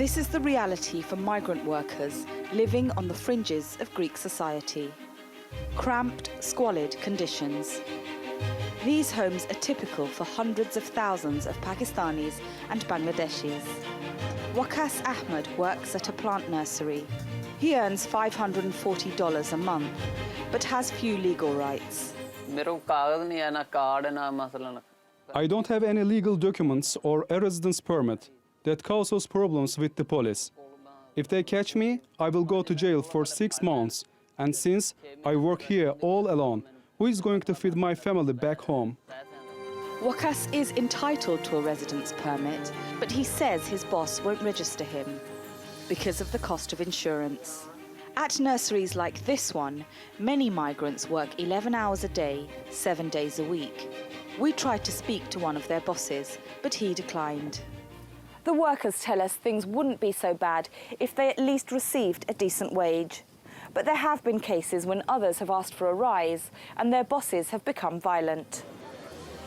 This is the reality for migrant workers living on the fringes of Greek society. Cramped, squalid conditions. These homes are typical for hundreds of thousands of Pakistanis and Bangladeshis. Waqas Ahmed works at a plant nursery. He earns $540 a month, but has few legal rights. I don't have any legal documents or a residence permit. That causes problems with the police. If they catch me, I will go to jail for 6 months. And since I work here all alone, who is going to feed my family back home? Waqas is entitled to a residence permit, but he says his boss won't register him because of the cost of insurance. At nurseries like this one, many migrants work 11 hours a day, 7 days a week. We tried to speak to one of their bosses, but he declined. The workers tell us things wouldn't be so bad if they at least received a decent wage. But there have been cases when others have asked for a rise and their bosses have become violent.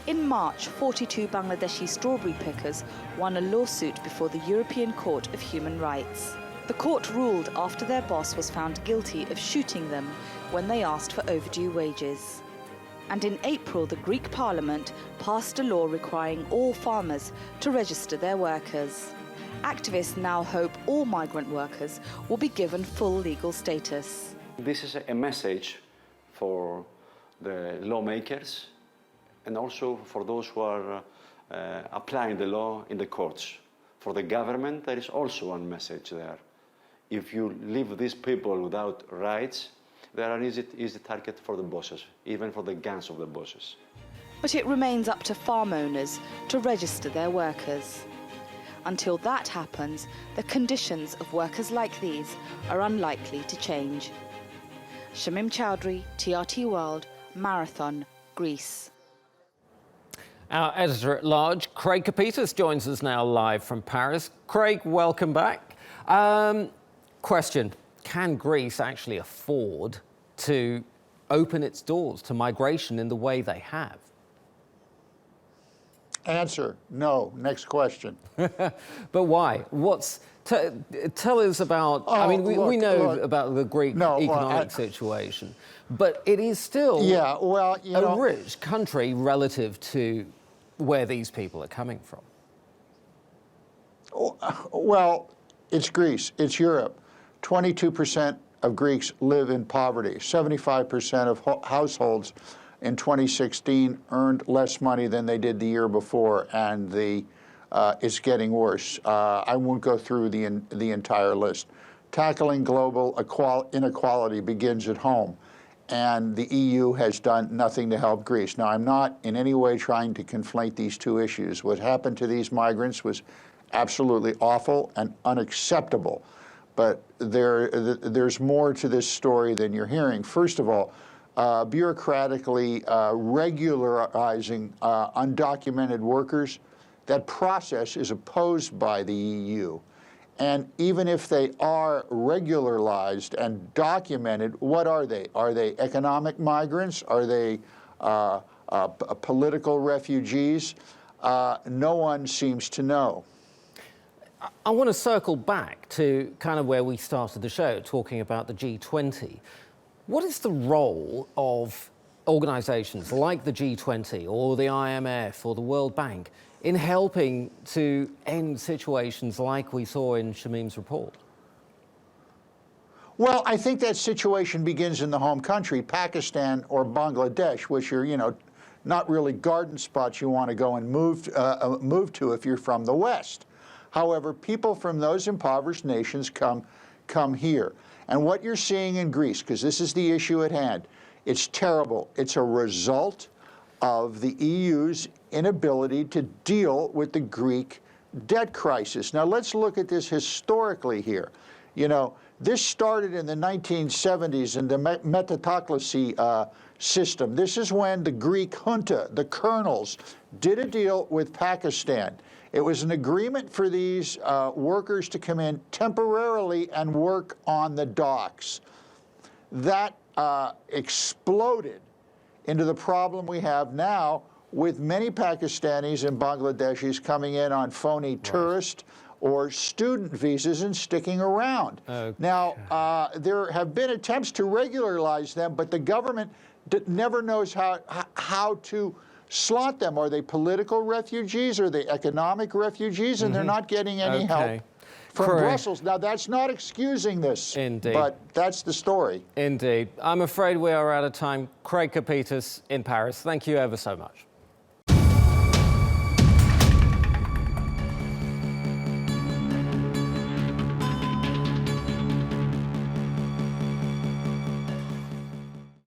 In March, 42 Bangladeshi strawberry pickers won a lawsuit before the European Court of Human Rights. The court ruled after their boss was found guilty of shooting them when they asked for overdue wages. And in April, the Greek Parliament passed a law requiring all farmers to register their workers. Activists now hope all migrant workers will be given full legal status. This is a message for the lawmakers and also for those who are applying the law in the courts. For the government, there is also one message there. If you leave these people without rights, they are an easy target for the bosses, even for the gangs of the bosses. But it remains up to farm owners to register their workers. Until that happens, the conditions of workers like these are unlikely to change. Shamim Chowdhury, TRT World, Marathon, Greece. Our editor-at-large, Craig Copetas, joins us now live from Paris. Craig, welcome back. Question. Can Greece actually afford to open its doors to migration in the way they have? Answer, no. Next question. But why? Tell us about, we know about the Greek economic situation, but it is still a rich country relative to where these people are coming from. Well, it's Greece, it's Europe. 22% of Greeks live in poverty. 75% of households in 2016 earned less money than they did the year before, and it's getting worse. I won't go through the entire list. Tackling global inequality begins at home, and the EU has done nothing to help Greece. Now, I'm not in any way trying to conflate these two issues. What happened to these migrants was absolutely awful and unacceptable. But there's more to this story than you're hearing. First of all, bureaucratically regularizing undocumented workers, that process is opposed by the EU. And even if they are regularized and documented, what are they? Are they economic migrants? Are they political refugees? No one seems to know. I want to circle back to kind of where we started the show, talking about the G20. What is the role of organizations like the G20 or the IMF or the World Bank in helping to end situations like we saw in Shamim's report? Well, I think that situation begins in the home country, Pakistan or Bangladesh, which are, not really garden spots you want to go and move to if you're from the West. However, people from those impoverished nations come here. And what you're seeing in Greece, because this is the issue at hand, it's terrible. It's a result of the EU's inability to deal with the Greek debt crisis. Now, let's look at this historically here. This started in the 1970s in the meritocracy system. This is when the Greek junta, the colonels, did a deal with Pakistan. It was an agreement for these workers to come in temporarily and work on the docks. That exploded into the problem we have now with many Pakistanis and Bangladeshis coming in on phony tourist or student visas and sticking around. Okay. Now, there have been attempts to regularize them, but the government never knows how to slot them. Are they political refugees? Are they economic refugees? And they're not getting any help from Brussels. Now, that's not excusing this, but that's the story. Indeed. I'm afraid we are out of time. Craig Copetas in Paris, thank you ever so much.